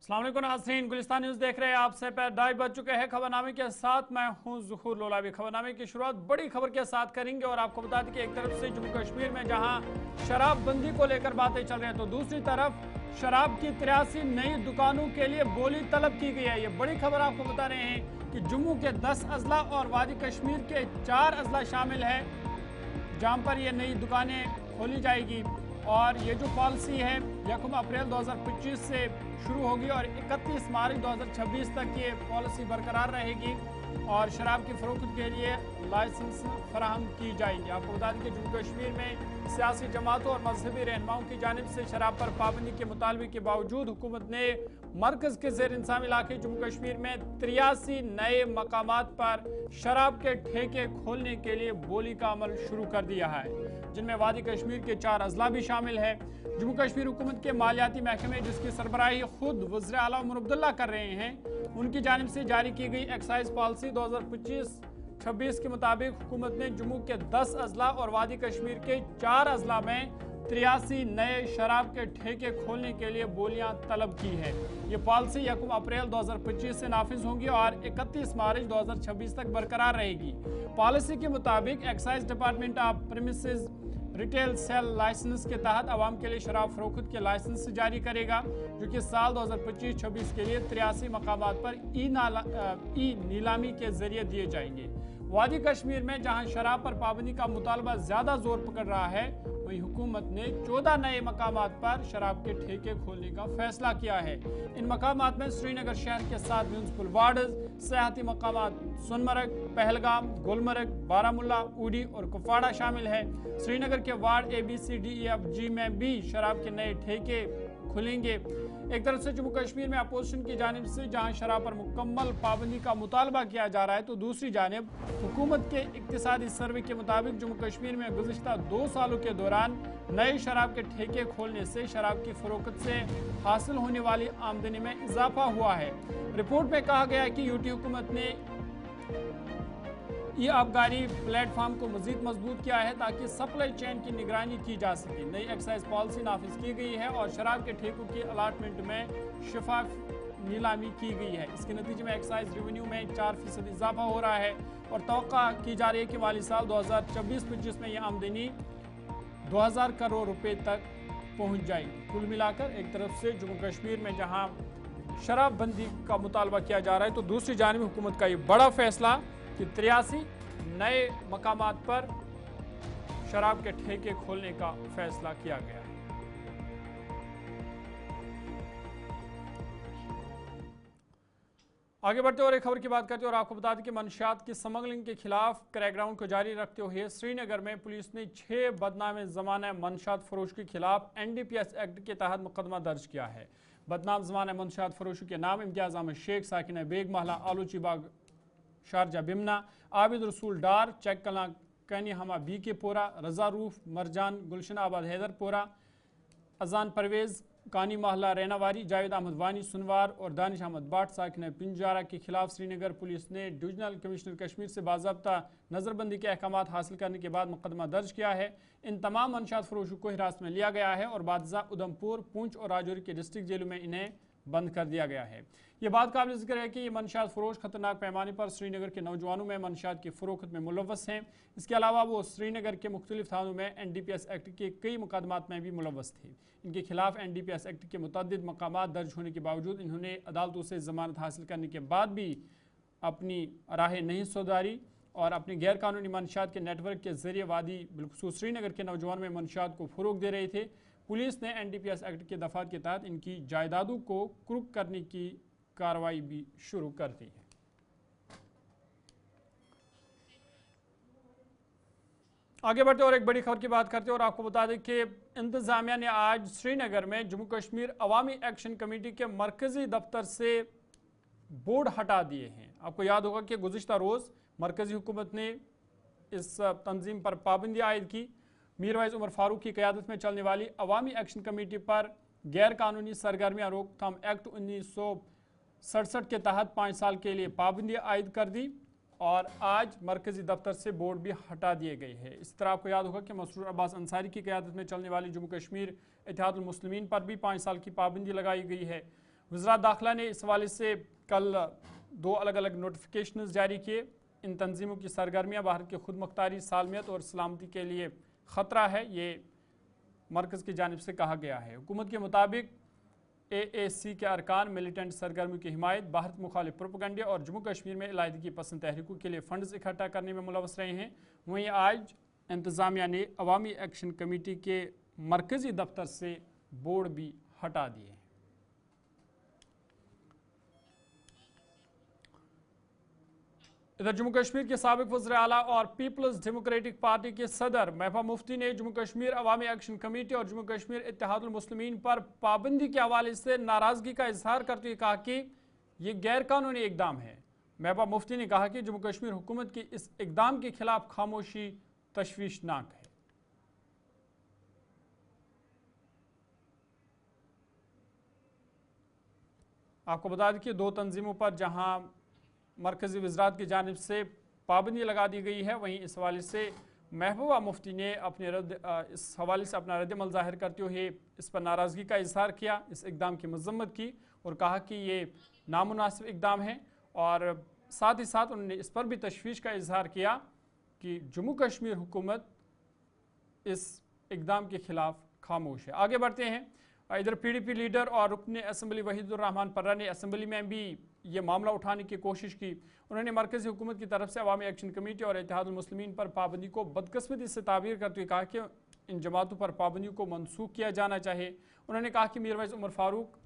अस्सलाम वालेकुम नाज़रीन, गुलिस्तान न्यूज़ देख रहे हैं आप से पर 2:30 बज चुके हैं। खबरनामे के साथ मैं हूं ज़ुहूर लोलावी। खबरनामे की शुरुआत बड़ी खबर के साथ करेंगे और आपको बता दें कि एक तरफ से जम्मू कश्मीर में जहां शराबबंदी को लेकर बातें चल रही हैं तो दूसरी तरफ शराब की 83 नई दुकानों के लिए बोली तलब की गई है। ये बड़ी खबर आपको बता रहे हैं कि जम्मू के 10 अजला और वादी कश्मीर के 4 अजला शामिल है जहां पर ये नई दुकानें खोली जाएगी। और ये जो पॉलिसी है 1 अप्रैल 2025 से शुरू होगी और 31 मार्च 2026 तक ये पॉलिसी बरकरार रहेगी और शराब की फरोख्त के लिए लाइसेंस फराहम की जाएगी। आपको बता दें कि जम्मू कश्मीर में सियासी जमातों और मजहबी रहनुमाओं की जानिब से शराब पर पाबंदी के मुतालबे के बावजूद हुकूमत ने मरकज़ के ज़ेर इंतज़ाम इलाके जम्मू कश्मीर में 83 नए मकामात पर शराब के ठेके खोलने के लिए बोली का अमल शुरू कर दिया है, जिनमें वादी कश्मीर के 4 अजला भी शामिल है। जम्मू कश्मीर हुकूमत के मालियाती महकमे जिसकी सरबराही खुद वज़ीर आला उमर अब्दुल्ला कर रहे हैं, उनकी जानिब से जारी की गई एक्साइज पॉलिसी 2025-26 के मुताबिक हुकूमत ने जम्मू के 10 अजला और वादी कश्मीर के 4 अजला में 83 नए शराब के ठेके खोलने के लिए बोलियां तलब की है। ये पॉलिसी 1 अप्रैल 2025 से नाफिज होंगी और 31 मार्च 2026 तक बरकरार रहेगी। पॉलिसी के मुताबिक excise department off premises retail sale licence के तहत आवाम के लिए शराब फरोख्त के लाइसेंस जारी करेगा, जो कि साल 2025-26 के लिए 83 मकामात पर ई नीलामी के जरिए दिए जाएंगे। वादी कश्मीर में जहां शराब पर पाबंदी का मुतालबा ज्यादा जोर पकड़ रहा है, वहीं हुकूमत ने 14 नए मकामात पर शराब के ठेके खोलने का फैसला किया है। इन मकामात में श्रीनगर शहर के 7 म्यूनसिपल वार्ड्स, सियाहती मकामात सोनमर्ग, पहलगाम, गुलमर्ग, बारामुल्ला, उड़ी और कुपवाड़ा शामिल है। श्रीनगर के वार्ड ABCDEFG में भी शराब के नए ठेके खुलेंगे। एक तरफ से जम्मू कश्मीर में अपोजिशन की जानिब से जहां शराब पर मुकम्मल पाबंदी का मुतालबा किया जा रहा है, तो दूसरी जानिब हुकूमत के इक्तिसादी सर्वे के मुताबिक जम्मू कश्मीर में गुज़िश्ता 2 सालों के दौरान नए शराब के ठेके खोलने से शराब की फरोख्त से हासिल होने वाली आमदनी में इजाफा हुआ है। रिपोर्ट में कहा गया है कि यूटी हुकूमत ने ये आबकारी प्लेटफार्म को मजीद मजबूत किया है ताकि सप्लाई चेन की निगरानी की जा सके। नई एक्साइज पॉलिसी नाफिज की गई है और शराब के ठेकों की अलाटमेंट में शफाफ नीलामी की गई है। इसके नतीजे में एक्साइज रेवेन्यू में 4% इजाफा हो रहा है और तवक्का की जा रही है कि माली साल 2024-25 में यह आमदनी 2000 करोड़ रुपए तक पहुंच जाएगी। कुल मिलाकर एक तरफ से जम्मू कश्मीर में जहां शराबबंदी का मुतालबा किया जा रहा है, तो दूसरी जानिब हुकूमत का ये बड़ा फैसला कि 83 नए मकामात पर शराब के ठेके खोलने का फैसला किया गया है। आगे बढ़ते और एक खबर की बात करते हैं और आपको बता दें कि मंशियात की स्मगलिंग के खिलाफ क्रैकडाउन को जारी रखते हुए श्रीनगर में पुलिस ने 6 बदनाम ज़माना मंशियात फरोश के खिलाफ NDPS एक्ट के तहत मुकदमा दर्ज किया है। बदनाम ज़माना मंशियात फरोशी के नाम इम्तियाज़ अहमद शेख, साकिना बेग महला, आलूची बाग शारजा बिमना, आबिद रसूल डार, चेक कला कैनी हमा BK पोरा, रजा रूफ मरजान गुलशन आबाद हैदरपोरा, अजान परवेज़ कानी महला रैनावारी, जावेद अहमद वानी सुनवार और दानिश अहमद बाट साकिन पिंजारा के खिलाफ श्रीनगर पुलिस ने डिवीजनल कमिश्नर कश्मीर से बाज़ाब्ता नज़रबंदी के अहकामात हासिल करने के बाद मुकदमा दर्ज किया है। इन तमाम मंशियात फरोशों को हिरासत में लिया गया है और बादशाह उधमपुर, पुंछ और राजौरी के डिस्ट्रिक्ट जेलों में इन्हें बंद कर दिया गया है। ये बात काबिल ज़िक्र है कि ये मंशियात फरोश खतरनाक पैमाने पर श्रीनगर के नौजवानों में मंशियात की फरोख्त में मुलव्वस हैं। इसके अलावा वो श्रीनगर के मुख्तलिफ थानों में NDPS एक्ट के कई मुकदमात में भी मुलव्वस थे। इनके खिलाफ NDPS एक्ट के मुतअद्दिद मकामात दर्ज होने के बावजूद इन्होंने अदालतों से ज़मानत हासिल करने के बाद भी अपनी राहें नहीं सुधारी और अपनी गैर कानूनी मंशियात के नेटवर्क के जरिए वादी बिलखुसूस श्रीनगर के नौजवानों में मंशियात को फ़रोग दे रहे थे। पुलिस ने NDPS एक्ट के दफात के तहत इनकी जायदादों को कुर्क करने की कार्रवाई भी शुरू कर दी है। आगे बढ़ते और एक बड़ी खबर की बात करते हैं और आपको बता दें कि इंतजामिया ने आज श्रीनगर में जम्मू कश्मीर अवामी एक्शन कमेटी के मरकजी दफ्तर से बोर्ड हटा दिए हैं। आपको याद होगा कि गुज़िश्ता रोज़ मरकजी हुकूमत ने इस तंजीम पर पाबंदी आयद की। मीरवाइज उमर फारूक की क़यादत में चलने वाली अवामी एक्शन कमेटी पर गैर कानूनी सरगर्मियाँ रोकथाम एक्ट 1967 के तहत 5 साल के लिए पाबंदी आयद कर दी और आज मरकजी दफ्तर से बोर्ड भी हटा दिए गए हैं। इस तरह आपको याद होगा कि मसरूर अब्बास अंसारी की क़यादत में चलने वाली जम्मू कश्मीर इत्तेहादुल मुस्लिमीन पर भी 5 साल की पाबंदी लगाई गई है। वज़रात दाखिला ने इस हवाले से कल 2 अलग अलग नोटिफिकेशन जारी किए। इन तंजीमों की सरगर्मियाँ भारत की खुद मुख्तारी, सालमियत और सलामती के लिए ख़तरा है, ये मरकज़ की जानिब से कहा गया है। हुकूमत के मुताबिक AAC के अरकान मिलिटेंट सरगर्मी की हिमायत, भारत मुखालिफ प्रोपेगंडे और जम्मू कश्मीर में इलाहिदगी पसंद तहरीकों के लिए फंड्स इकट्ठा करने में मुलव्वस रहे हैं। वहीं आज इंतज़ामिया ने अवामी एक्शन कमेटी के मरकज़ी दफ्तर से बोर्ड भी हटा दिए हैं। इधर जम्मू कश्मीर के साबिक वज़ीर आला और पीपल्स डेमोक्रेटिक पार्टी के सदर महबूबा मुफ्ती ने जम्मू कश्मीर अवामी एक्शन कमेटी और जम्मू कश्मीर इत्तेहादुल मुस्लिमीन पर पाबंदी के हवाले से नाराज़गी का इजहार करते हुए कहा कि ये गैर कानूनी इकदाम है। महबूबा मुफ्ती ने कहा कि जम्मू कश्मीर हुकूमत की इस इकदाम के खिलाफ खामोशी तशवीशनाक है। आपको बता दें कि 2 तंजीमों पर जहां मरकज़ी वज़रात की जानिब से पाबंदी लगा दी गई है, वहीं इस हवाले से महबूबा मुफ्ती ने इस हवाले से अपना रद्द-ए-अमल ज़ाहिर करते हुए इस पर नाराज़गी का इजहार किया, इस इकदाम की मज़म्मत की और कहा कि ये नामुनासिब इकदाम है। और साथ ही साथ उन्होंने इस पर भी तशवीश का इजहार किया कि जम्मू कश्मीर हुकूमत इस इकदाम के खिलाफ खामोश है। आगे बढ़ते हैं। इधर PDP लीडर और रुकन असम्बली वहीदुर रहमान पर्रा ने असम्बली में भी ये मामला उठाने की कोशिश की। उन्होंने मरकज़ी हुकूमत की तरफ से अवामी एक्शन कमेटी और इत्तेहादुल मुस्लिमीन पर पाबंदी को बदकिस्मती से ताबीर करते हुए कहा कि इन जमातों पर पाबंदी को मनसूख किया जाना चाहिए। उन्होंने कहा कि मीरवैज़ उमर फारूक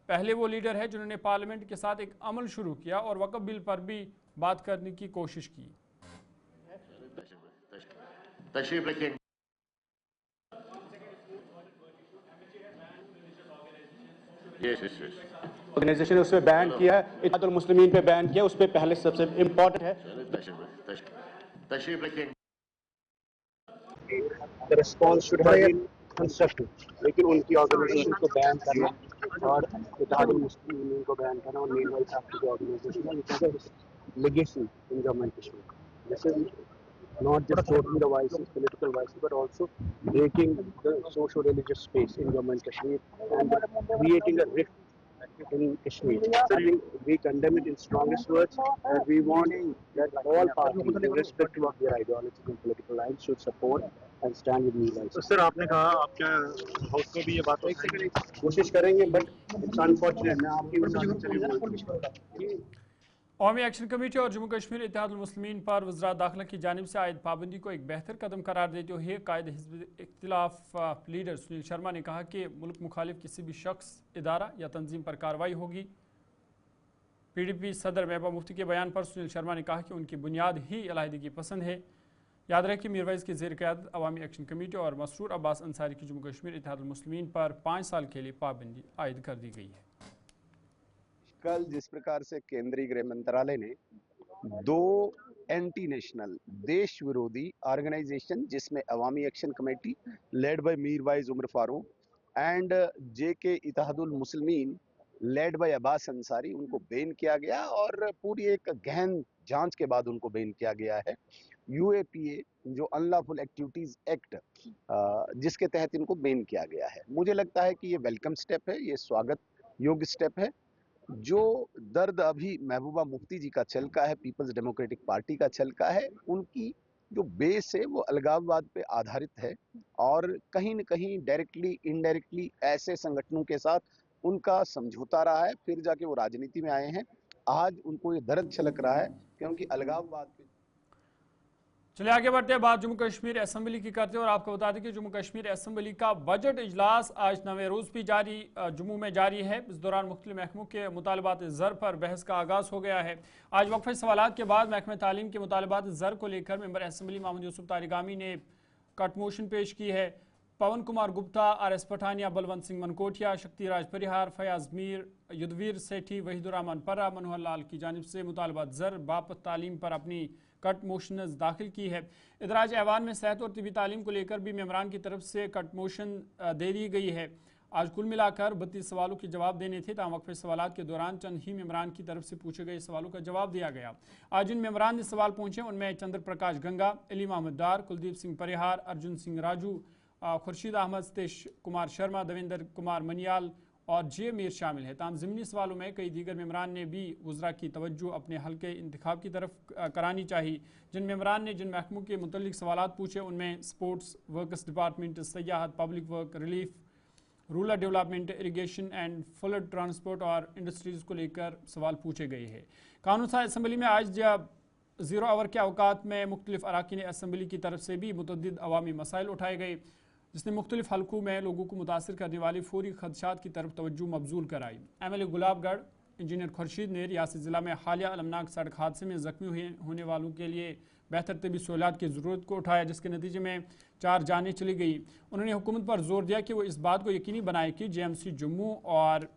पहले वो लीडर है जिन्होंने पार्लियामेंट के साथ एक अमल शुरू किया और वक्फ बिल पर भी बात करने की कोशिश की। ऑर्गेनाइजेशन ने उस पर बैन किया है, इत्तेहादुल मुस्लिमीन पे बैन किया, उस पर पहले सबसे इम्पोर्टेंट है The response should have been constructive, लेकिन उनकी ऑर्गेनाइजेशन को बैन करना और इत्तेहादुल मुस्लिमीन को बैन करना और मीरवाइज साहब की ऑर्गेनाइजेशन है, legacy in Jammu and Kashmir. This is not just totally the vices, political vices, but also breaking the socio-religious space in Jammu and Kashmir and creating a rift in Kashmir. I think we condemn it in strongest words, and we want that all parties, irrespective of their ideological and political lines, should support and stand with Meerwaiz. तो sir आपने कहा आपके house को भी ये बात कोशिश करेंगे, but it's unfortunate. मैं आपकी अवामी एक्शन कमेटी और जम्मू कश्मीर इत्तेहादुल मुस्लिमीन पर वज़रात दाखिला की जानिब से आयद पाबंदी को एक बेहतर कदम करार देते हुए कायद हिज़्ब इख्तिलाफ लीडर सुनील शर्मा ने कहा कि मुल्क मुखालिफ किसी भी शख्स, इदारा या तंजीम पर कार्रवाई होगी। PDP सदर महबूबा मुफ्ती के बयान पर सुनील शर्मा ने कहा कि उनकी बुनियाद ही इलाहिदगी पसंद है। याद रहे कि मीरवैज़ की ज़ेर क़यादत अवामी एक्शन कमेटी और मसरूर अब्बास अंसारी की जम्मू कश्मीर इत्तेहादुल मुस्लिमीन पर 5 साल के लिए पाबंदी आयद कर दी गई है। कल जिस प्रकार से केंद्रीय गृह मंत्रालय ने 2 एंटी नेशनल देश विरोधी ऑर्गेनाइजेशन जिसमें Awami action committee led by Mirwaiz Umar Farooq and JK Ittehadul Muslimeen led by Abbas Ansari, उनको बैन किया गया और पूरी एक गहन जांच के बाद उनको बैन किया गया है। UAPA जो अनलॉफुल एक्टिविटीज एक्ट जिसके तहत इनको बैन किया गया है। मुझे लगता है कि ये वेलकम स्टेप है, ये स्वागत योग्य स्टेप है। जो दर्द अभी महबूबा मुफ्ती जी का चलका है, पीपल्स डेमोक्रेटिक पार्टी का चलका है, उनकी जो बेस है वो अलगाववाद पे आधारित है और कहीं न कहीं डायरेक्टली इनडायरेक्टली ऐसे संगठनों के साथ उनका समझौता रहा है, फिर जाके वो राजनीति में आए हैं। आज उनको ये दर्द छलक रहा है क्योंकि अलगाववाद पे। चलिए आगे बढ़ते हैं, बात जम्मू कश्मीर असम्बली की करते हैं और आपको बता दें कि जम्मू कश्मीर असम्बली का बजट इजलास आज 9वें रोज़ भी जम्मू में जारी है। इस दौरान मुख्तलिफ महकमों के मुतालबात ज़र पर बहस का आगाज़ हो गया है। आज वक्फे सवालात के बाद महकमे तालीम के मुतालबात ज़र को लेकर मेंबर असम्बली मोहम्मद यूसुफ तारिगामी ने कट मोशन पेश की है। पवन कुमार गुप्ता, RS पठानिया, बलवंत सिंह मनकोटिया, शक्ति राज परिहार, फयाज मीर, युद्धवीर सेठी, वहीदुर रहमान पर्रा, मनोहर लाल की जानिब से मुतालबात ज़र बापत तालीम पर अपनी कट मोशंस दाखिल की है। इधर आज ऐवान में सेहत और तिबी तालीम को लेकर भी मेम्बरान की तरफ से कट मोशन दे दी गई है। आज कुल मिलाकर 32 सवालों के जवाब देने थे, ताम वक्फे सवालात के दौरान चंद ही मेम्बरान की तरफ से पूछे गए सवालों का जवाब दिया गया। आज जिन मेम्बरान ने सवाल पूछे उनमें चंद्र प्रकाश गंगा, इलीम अहमद डार, कुलदीप सिंह परिहार, अर्जुन सिंह राजू, खुर्शीद अहमद, सतीश कुमार शर्मा, देवेंद्र कुमार मनियाल और जे मीर शामिल है। ताम ज़िमनी सवालों में कई दीगर मेम्बरान ने भी वज़रा की तवज्जो अपने हल्के इंतखाब की तरफ करानी चाहिए। जिन मेम्बरान ने जिन महकमों के मुतल्लिक सवालात पूछे उनमें स्पोर्ट्स, वर्कर्स डिपार्टमेंट, सयाहत, public work, relief, rural development, irrigation and flood transport और इंडस्ट्रीज़ को लेकर सवाल पूछे गए हैं। कानून साज असम्बली में आज जब ज़ीरो आवर के अवकात में मुख्तलिफ अराकीन असम्बली की तरफ से भी मुतअद्दिद अवामी मसाइल उठाए गए, जिसने मुख्तलिफ हलकों में लोगों को मुतासर करने वाली फौरी खदशात की तरफ तवज्जो मबजूल कराई। MLA गुलाबगढ़ इंजीनियर खुर्शीद ने रियासी ज़िला में हालिया अलमनाक सड़क हादसे में ज़ख्मी होने वालों के लिए बेहतर तबी सहूलियात की ज़रूरत को उठाया, जिसके नतीजे में 4 जानें चली गई। उन्होंने हुकूमत पर जोर दिया कि वो इस बात को यकीनी बनाए कि JMC जम्मू और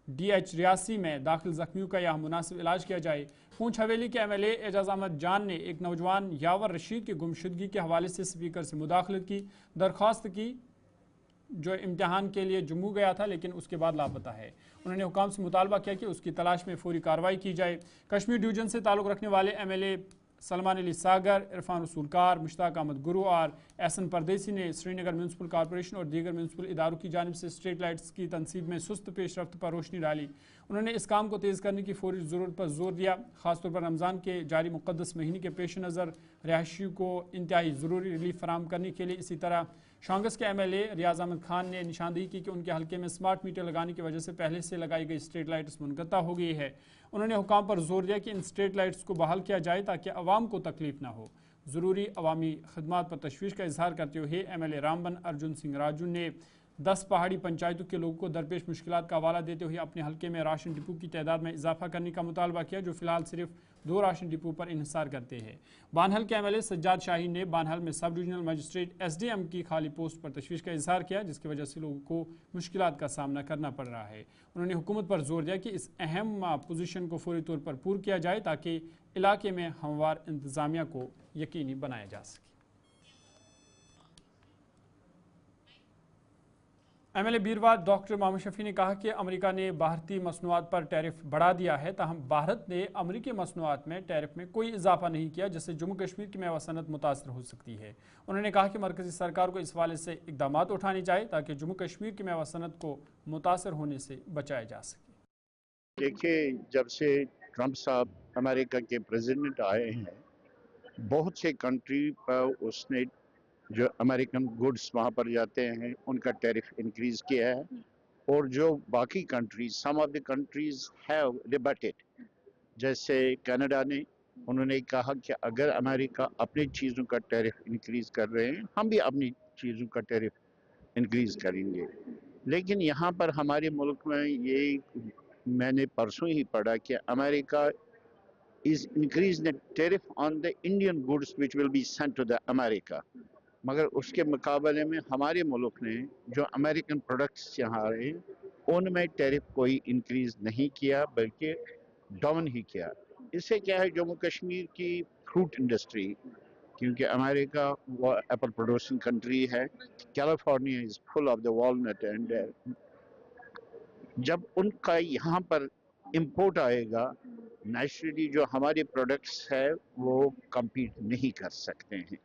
DH रियासी में दाखिल ज़ख्मियों का यहाँ मुनासिब इलाज किया जाए। पूंछ हवेली के MLA एजाज अहमद जान ने एक नौजवान यावर रशीद की गुमशुदगी के हवाले से स्पीकर से मुदाखलत की, दरख्वास्त की, जो इम्तिहान के लिए जम्मू गया था लेकिन उसके बाद लापता है। उन्होंने हुकाम से मुतालबा किया कि उसकी तलाश में फौरी कार्रवाई की जाए। कश्मीर डिवीज़न से ताल्लुक़ रखने वाले MLA सलमान अली सागर, इरफान रसूलकार, मुश्ताक अहमद गुरु और एहसन परदेसी ने श्रीनगर म्यूनसिपल कॉरपोरेशन और दीगर म्यूनसिपल इदारों की जानिब से स्ट्रीट लाइट्स की तनसीब में सुस्त पेशरफ्त पर रोशनी डाली। उन्होंने इस काम को तेज़ करने की फौरी ज़रूरत पर जोर दिया। ख़ासतौर पर रमज़ान के जारी मुक़द्दस महीने के पेश नज़र रिहायशियों को इंतहाई ज़रूरी रिलीफ फराम करने के लिए इसी तरह शांगस के MLA रियाज अहमद खान ने निशानदेही की कि उनके हल्के में स्मार्ट मीटर लगाने की वजह से पहले से लगाई गई स्ट्रीट लाइट्स मुनक़ता हो गई है। उन्होंने हुकाम पर जोर दिया कि इन स्ट्रीट लाइट्स को बहाल किया जाए ताकि अवाम को तकलीफ न हो। ज़रूरी अवामी खदमात पर तशवीश का इजहार करते हुए MLA रामबन अर्जुन सिंह राजू ने 10 पहाड़ी पंचायतों के लोगों को दरपेश मुश्किलात का हवाला देते हुए अपने हल्के में राशन डिपो की तादाद में इजाफा करने का मुतालबा किया, जो फ़िलहाल सिर्फ 2 राशन डिपो पर इन्हिसार करते हैं। बानहल के MLA सज्जाद शाहीन ने बानहल में सब डिविजनल मजिस्ट्रेट SDM की खाली पोस्ट पर तशवीश का इजहार किया, जिसकी वजह से लोगों को मुश्किलात का सामना करना पड़ रहा है। उन्होंने हुकूमत पर जोर दिया कि इस अहम पोजीशन को फौरी तौर पर पूरा किया जाए ताकि इलाके में हमवार इंतज़ामिया को यकीनी बनाया जा सके। MLA बीरवार डॉक्टर मोहम्मद शफी ने कहा कि अमेरिका ने भारतीय मसनूआत पर टैरिफ बढ़ा दिया है, ताहम भारत ने अमेरिकी मसनूआत में टैरिफ में कोई इजाफा नहीं किया, जिससे जम्मू कश्मीर की मेवा सनत मुतासर हो सकती है। उन्होंने कहा कि मरकज़ी सरकार को इस हवाले से इकदाम उठाने चाहिए ताकि जम्मू कश्मीर की मेवा सनत को मुतासर होने से बचाया जा सके। देखिए, जब से ट्रंप साहब अमेरिका के प्रेसिडेंट आए हैं, बहुत से कंट्री पर उसने जो अमेरिकन गुड्स वहाँ पर जाते हैं उनका टैरिफ इंक्रीज किया है, और जो बाकी countries, some of the countries have rebutted, जैसे कनाडा ने, उन्होंने कहा कि अगर अमेरिका अपनी चीज़ों का टैरिफ इंक्रीज कर रहे हैं, हम भी अपनी चीज़ों का टैरिफ इंक्रीज करेंगे। लेकिन यहाँ पर हमारे मुल्क में ये मैंने परसों ही पढ़ा कि America is increase the tariff on the Indian goods which will be sent to the America, मगर उसके मुकाबले में हमारे मुल्क ने जो अमेरिकन प्रोडक्ट्स यहाँ आ रहे हैं उनमें टैरिफ कोई इंक्रीज नहीं किया बल्कि डाउन ही किया। इससे क्या है, जम्मू कश्मीर की फ्रूट इंडस्ट्री, क्योंकि अमेरिका वो एप्पल प्रोड्यूसिंग कंट्री है, California is full of the walnut, and जब उनका यहाँ पर इंपोर्ट आएगा, नेचुरली जो हमारे प्रोडक्ट्स है वो compete नहीं कर सकते हैं,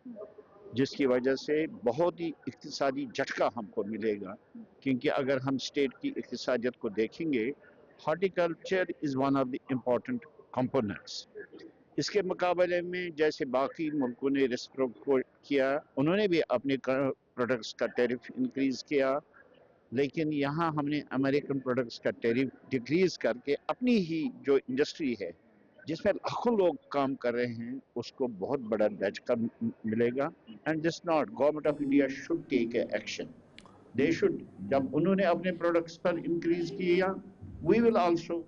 जिसकी वजह से बहुत ही इक्तिसादी झटका हमको मिलेगा। क्योंकि अगर हम स्टेट की इक्तिसादियत को देखेंगे, horticulture is one of the important components. इसके मुकाबले में जैसे बाकी मुल्कों ने रेसिप्रोकेट किया, उन्होंने भी अपने प्रोडक्ट्स का टैरिफ इंक्रीज किया, लेकिन यहाँ हमने अमेरिकन प्रोडक्ट्स का टैरिफ डिक्रीज करके अपनी ही जो इंडस्ट्री है जिसमें लाखों लोग काम कर रहे हैं उसको बहुत बड़ा झटका मिलेगा। And this not government of India should take action, they should, जब उन्होंने अपने प्रोडक्ट्स पर इंक्रीज किया, वी विल आल्सो।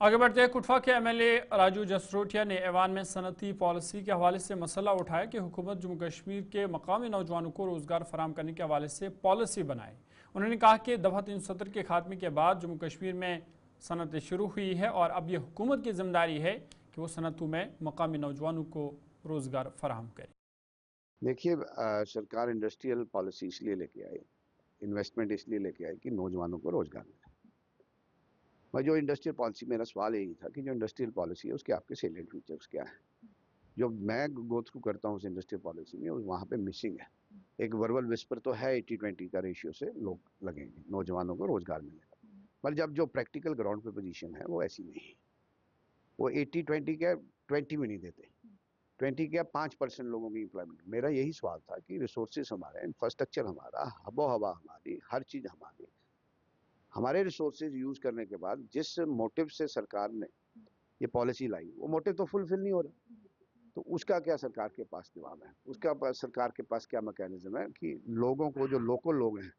आगे बढ़ते हैं। कुटवा के MLA राजू जसरोटिया ने ऐवान में सनती पॉलिसी के हवाले से मसला उठाया कि हुकूमत जम्मू कश्मीर के मकामी नौजवानों को रोज़गार फराम करने के हवाले से पॉलिसी बनाए। उन्होंने कहा कि दफ़ा 370 के खात्मे के बाद जम्मू कश्मीर में सनतें शुरू हुई है और अब यह हुकूमत की जिम्मेदारी है कि वो सनतों में मकामी नौजवानों को रोज़गार फराहम करे। देखिए, सरकार इंडस्ट्रियल पॉलिसी इसलिए लेके आई, इन्वेस्टमेंट इसलिए लेके आई कि नौजवानों को रोज़गार मिले। मैं जो इंडस्ट्रियल पॉलिसी, मेरा सवाल यही था कि जो इंडस्ट्रियल पॉलिसी है उसके आपके सेलेंट फीचर्स क्या है। जो मैं गो थ्रू करता हूँ उस इंडस्ट्रियल पॉलिसी में, वहाँ पे मिसिंग है। एक वर्बल विस्पर तो है 80-20 का रेशियो से लोग लगेंगे, नौजवानों को रोज़गार मिलेगा। पर जब जो प्रैक्टिकल ग्राउंड पे पोजीशन है वो ऐसी नहीं है। वो 80-20 क्या 20 भी नहीं देते, 20 क्या 5% लोगों की एम्प्लॉयमेंट। मेरा यही सवाल था कि रिसोर्सेज हमारे, इंफ्रास्ट्रक्चर हमारा, हवा हमारी, हर चीज़ हमारी, हमारे रिसोर्सेज यूज़ करने के बाद जिस मोटिव से सरकार ने ये पॉलिसी लाई वो मोटिव तो फुलफिल नहीं हो रहा, तो उसका क्या सरकार के पास जवाब है? उसका सरकार के पास क्या मैकेनिज्म है कि लोगों को, जो लोकल लोग हैं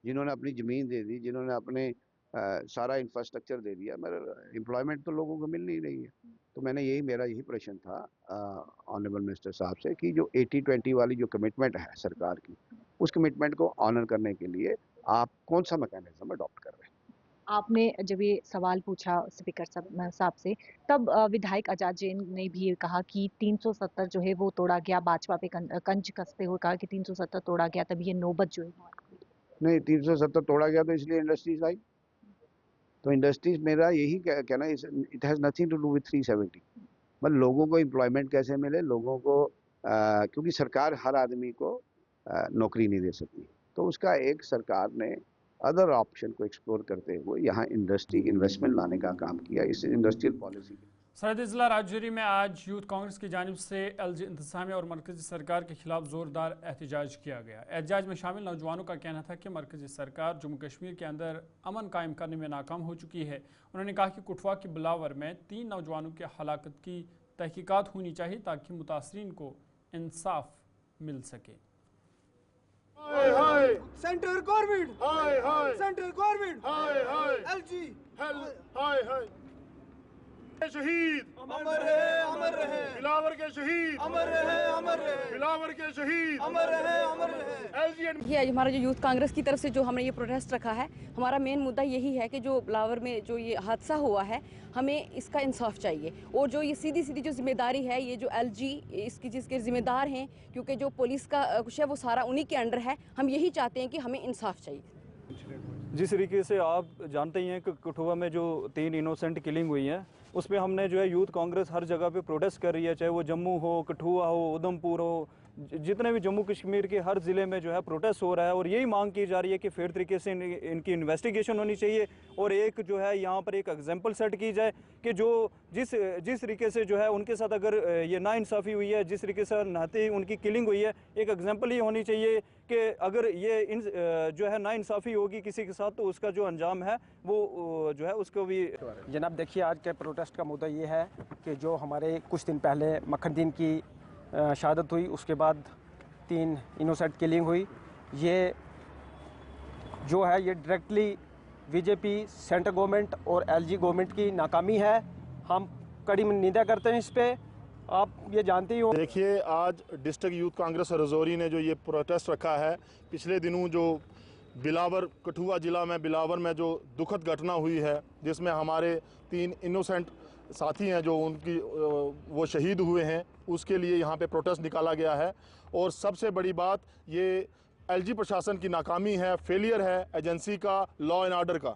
जिन्होंने अपनी ज़मीन दे दी, जिन्होंने अपने सारा इंफ्रास्ट्रक्चर दे दिया, मगर एम्प्लॉयमेंट तो लोगों को मिल नहीं रही है। तो मेरा यही प्रश्न था ऑनरेबल मिनिस्टर साहब से कि जो 80-20 वाली जो कमिटमेंट है सरकार की, उस कमिटमेंट को ऑनर करने के लिए आप कौन सा मैकेनिज्म अडॉप्ट कर रहे हैं? आपने जब ये सवाल पूछा स्पीकर साहब से, तब विधायक आजाद जैन ने भी ये कहा कि 370 जो है वो तोड़ा गया, भाजपा पे कंज कसते हुए कहा कि 370 तोड़ा गया, तब ये नौबत जो है नहीं, 370 तोड़ा गया तो इसलिए इंडस्ट्रीज आई। तो इंडस्ट्रीज, मेरा यही कहना, it has nothing to do with 370। मतलब लोगों को एम्प्लॉयमेंट कैसे मिले, लोगों को क्योंकि सरकार हर आदमी को नौकरी नहीं दे सकती, तो उसका एक सरकार ने अदर ऑप्शन को एक्सप्लोर करते हुए यहाँ इंडस्ट्री इन्वेस्टमेंट लाने का काम किया, इस इंडस्ट्रियल पॉलिसी। सरहदी जिला राजौरी में आज यूथ कांग्रेस की जानिब से LG इंतजामिया और मरकजी सरकार के खिलाफ ज़ोरदार एहतजाज किया गया। एहतजाज में शामिल नौजवानों का कहना था कि मरकजी सरकार जम्मू कश्मीर के अंदर अमन कायम करने में नाकाम हो चुकी है। उन्होंने कहा कि कुटवा की बिलावर में 3 नौजवानों की हलाकत की तहकीकात होनी चाहिए ताकि मुतासरीन को इंसाफ मिल सके। Central government, central government, LG शहीद अमर रहे, बिलावर के शहीद अमर रहे, बिलावर के शहीद अमर रहे। LG ये हमारा जो यूथ कांग्रेस की तरफ से जो हमने ये प्रोटेस्ट रखा है, हमारा मेन मुद्दा यही है कि जो बिलावर में जो ये हादसा हुआ है, हमें इसका इंसाफ चाहिए। और जो ये सीधी जो जिम्मेदारी है, ये जो LG इसकी जिसके जिम्मेदार हैं, क्योंकि जो पुलिस का कुछ है वो सारा उन्हीं के अंडर है, हम यही चाहते हैं कि हमें इंसाफ चाहिए। जिस तरीके से आप जानते ही हैं कि कठुआ में जो 3 इनोसेंट किलिंग हुई है, उस पर हमने जो है यूथ कांग्रेस हर जगह पे प्रोटेस्ट कर रही है, चाहे वो जम्मू हो, कठुआ हो, उधमपुर हो, जितने भी जम्मू कश्मीर के हर ज़िले में जो है प्रोटेस्ट हो रहा है। और यही मांग की जा रही है कि फेयर तरीके से इनकी इन्वेस्टिगेशन होनी चाहिए और एक जो है यहाँ पर एक एग्जाम्पल सेट की जाए कि जो जिस तरीके से जो है उनके साथ अगर ये नाइंसाफ़ी हुई है, जिस तरीके से नहाते ही उनकी किलिंग हुई है, एक एग्जाम्पल ये होनी चाहिए कि अगर ये जो है नाइंसाफ़ी होगी किसी के साथ तो उसका जो अंजाम है वो जो है उसको भी। जनाब देखिए, आज के प्रोटेस्ट का मुद्दा ये है कि जो हमारे कुछ दिन पहले मक्खन-उद्दीन की शहादत हुई, उसके बाद 3 इनोसेंट किलिंग हुई, ये जो है ये डायरेक्टली बीजेपी सेंट्रल गवर्नमेंट और LG गवर्नमेंट की नाकामी है। हम कड़ी निंदा करते हैं इस पर, आप ये जानते ही हो। देखिए, आज डिस्ट्रिक्ट यूथ कांग्रेस रजौरी ने जो ये प्रोटेस्ट रखा है, पिछले दिनों जो बिलावर कठुआ ज़िला में बिलावर में जो दुखद घटना हुई है, जिसमें हमारे 3 इनोसेंट साथी हैं जो उनकी वो शहीद हुए हैं, उसके लिए यहाँ पे प्रोटेस्ट निकाला गया है। और सबसे बड़ी बात ये LG प्रशासन की नाकामी है, फेलियर है एजेंसी का, लॉ एंड ऑर्डर का।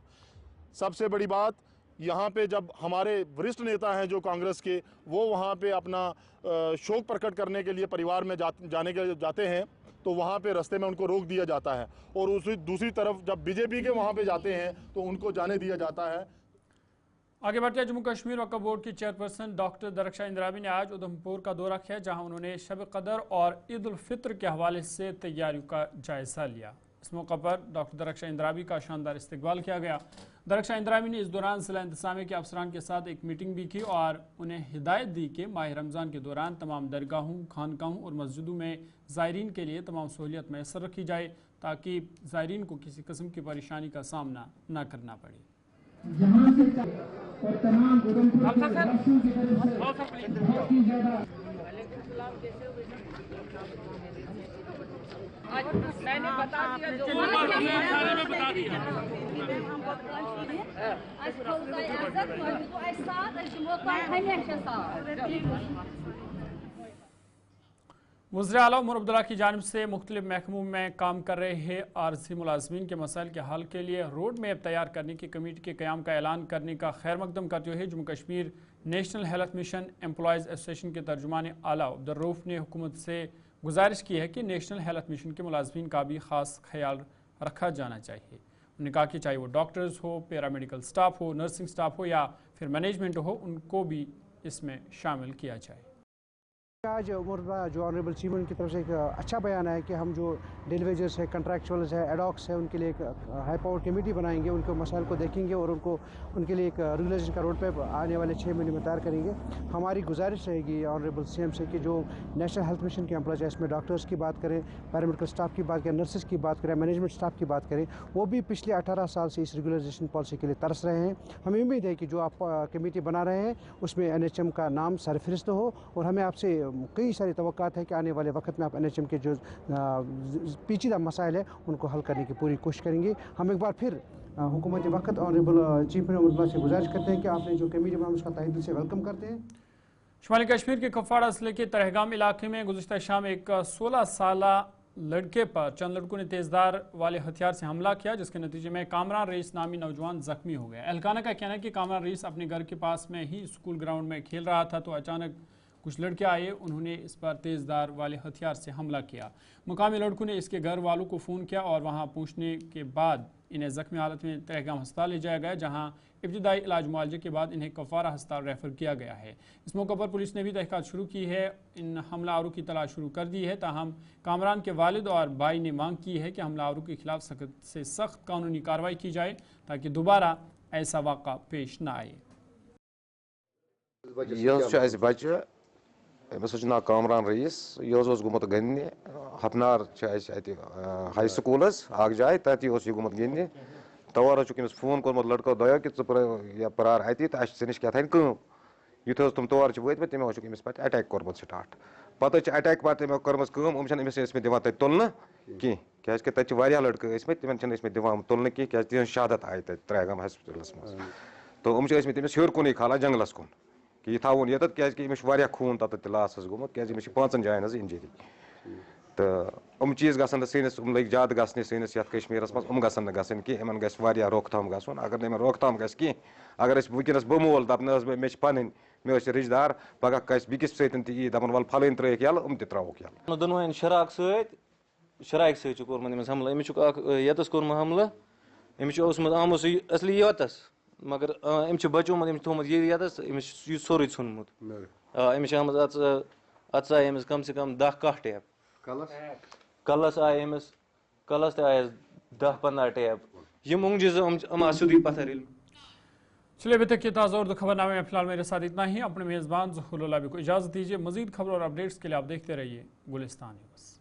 सबसे बड़ी बात यहाँ पे जब हमारे वरिष्ठ नेता हैं जो कांग्रेस के, वो वहाँ पे अपना शोक प्रकट करने के लिए परिवार में जाते हैं तो वहाँ पे रास्ते में उनको रोक दिया जाता है, और दूसरी तरफ जब बीजेपी के वहाँ पे जाते हैं तो उनको जाने दिया जाता है। आगे बढ़ते हैं, जम्मू कश्मीर वक्फ बोर्ड की चेयरपर्सन डॉक्टर दरख्शां इंद्राबी ने आज उधमपुर का दौरा किया, जहां उन्होंने शब कदर और ईद उल फित्र के हवाले से तैयारियों का जायजा लिया। इस मौका पर डॉक्टर दरख्शां इंद्राबी का शानदार इस्तकबाल किया गया। दरख्शां इंद्राबी ने इस दौरान जिला इंतजामिया के अफसरान के साथ एक मीटिंग भी की और उन्हें हिदायत दी कि माह रमज़ान के दौरान तमाम दरगाहों, खानकाहों और मस्जिदों में ज़ायरीन के लिए तमाम सहूलियत मैसर रखी जाए ताकि ज़ायरीन को किसी किस्म की परेशानी का सामना न करना पड़े। जहां से और तमाम उधमपुर के वासियों की तरफ से बहुत ही ज्यादा मैंने बता दिया जो वज़ीर आला उमर अब्दुल्ला की जानिब से मुख्तलिफ महकमों में काम कर रहे आरजी मुलाजमीन के मसाइल के हल के लिए रोड मैप तैयार करने की कमेटी के क़याम का ऐलान करने का खैर मकदम करते हुए Jammu Kashmir national health mission employees association के तर्जुमान आला अब्दुर्रऊफ़ ने हुकूमत से गुजारिश की है कि नेशनल हेल्थ मिशन के मुलाजमीन का भी ख़ास ख्याल रखा जाना चाहिए। उन्होंने कहा कि चाहे वो डॉक्टर्स हो, पैरामेडिकल स्टाफ हो, नर्सिंग स्टाफ हो या फिर मैनेजमेंट हो, उनको भी इसमें शामिल किया जाए। आज उमर जो ऑनरेबल चीफमैन की तरफ से एक अच्छा बयान है कि हम जो डेली वेजर्स है, कंट्रैक्चुअल्स है, एडॉक्स है, उनके लिए एक हाई पावर कमेटी बनाएंगे, उनके मसाइल को देखेंगे और उनके लिए एक रेगुलेशन का रोड मैप आने वाले 6 महीने में तैयार करेंगे। हमारी गुजारिश रहेगी ऑनरेबल सीएम से कि जो नेशनल हेल्थ मिशन के एम्प्लॉयज है, इसमें डॉक्टर्स की बात करें, पैरामेडिकल स्टाफ की बात करें, नर्सेस की बात करें, मैनेजमेंट स्टाफ की बात करें, वो भी पिछले 18 साल से इस रेगुलराइजेशन पॉलिसी के लिए तरस रहे हैं। हमें उम्मीद है कि जो आप कमेटी बना रहे हैं उसमें NHM का नाम सरफहरिस्त हो और हमें आपसे कई सारी तवक्कात है कि आने वाले वक्त में आप NHM के जो पेचीदा मसाइल है उनको हल करने की पूरी कोशिश करेंगे। हम एक बार फिर हुकूमत वक्त ऑनरेबल चीफ मिनिस्टर से गुजारिश करते हैं कि आपने जो कमेटी बनाई उसका तहे दिल से वेलकम करते हैं। शुमाली कश्मीर के कुपवाड़ा जिले के तरहगाम इलाके में गुज़िश्ता शाम एक 16 साला लड़के पर चंद लड़कों ने तेज़धार वाले हथियार से हमला किया, जिसके नतीजे में कामरान रईस नामी नौजवान जख्मी हो गया। एहलकाना का कहना है कि कामरान रईस अपने घर के पास में ही स्कूल ग्राउंड में खेल रहा था तो अचानक कुछ लड़के आए, उन्होंने इस पर तेज़धार वाले हथियार से हमला किया। मुकामी लड़कों ने इसके घर वालों को फ़ोन किया और वहां पहुंचने के बाद इन्हें ज़ख्मी हालत में तरहगाम अस्पताल ले जाया गया, जहां इब्तिदाई इलाज मुआवजे के बाद इन्हें कुपवाड़ा अस्पताल रेफर किया गया है। इस मौके पर पुलिस ने भी तहक़ीक़ात शुरू की है, इन हमलावरों की तलाश शुरू कर दी है। ताहम कामरान के वालिद और भाई ने मांग की है कि हमलावरों के खिलाफ सख्त से सख्त कानूनी कार्रवाई की जाए ताकि दोबारा ऐसा वाक़ा पेश न आए। नाव कामरान रईस यह गुमुत गंदे हथनार हाई स्कूल जाए तथी गुमुत गंदे तवर अमिस फोन कोर्मुत लड़को दो कि प्रार अति तो अ नश क्या युत तुम तौर वत तमो अमिस पे अटैक कोर्मुत स्टार्ट पत अटैक पे तमो कर्मस अमिस दिवान तक तुलने कह तक लड़के तिमन दिवान तुलने क्या तिहन शहादत आई तरहगाम हॉस्पिटलस मज तो अमिस हर कुन खाला जंगलस कुन कि यह थवन ये क्या खून तत लास गोमुत क्या 5 जायन इंजरी तो चीज़ गसन सैनिस लग ज्यादा गसने सैनिस कश्मीरस मज गसन गसन कि इन गया रोकथाम गसन अगर इन रोकथाम गि अगर वनस बमोल दप मे पन मे रिश्तेदार पगह कस बिकिस सत दपन वल फलन त्रिक यल त्रोक यल दोनवें शराक सराक कोर्मुत हमला यतस कोर्म हमला आमुत असली यतस मगर बचोमुत थोमुत यतस सोरे नुनमुत अत आय कम से कम 10 काह टैप कलस आय कलस तयस 10-15 टैप उंगजिज सीधी पत्थर। चलिए अभी तक ये ताज़ा उर्दू खबरनामे में फिलहाल मेरे साथ इतना ही। अपने मेज़बान ज़ुहूर लुलाबी को इजाज़त दीजिए। मज़ीद खबर और अपडेट्स के लिए आप देखते रहिए गुलिस्तान न्यूज़।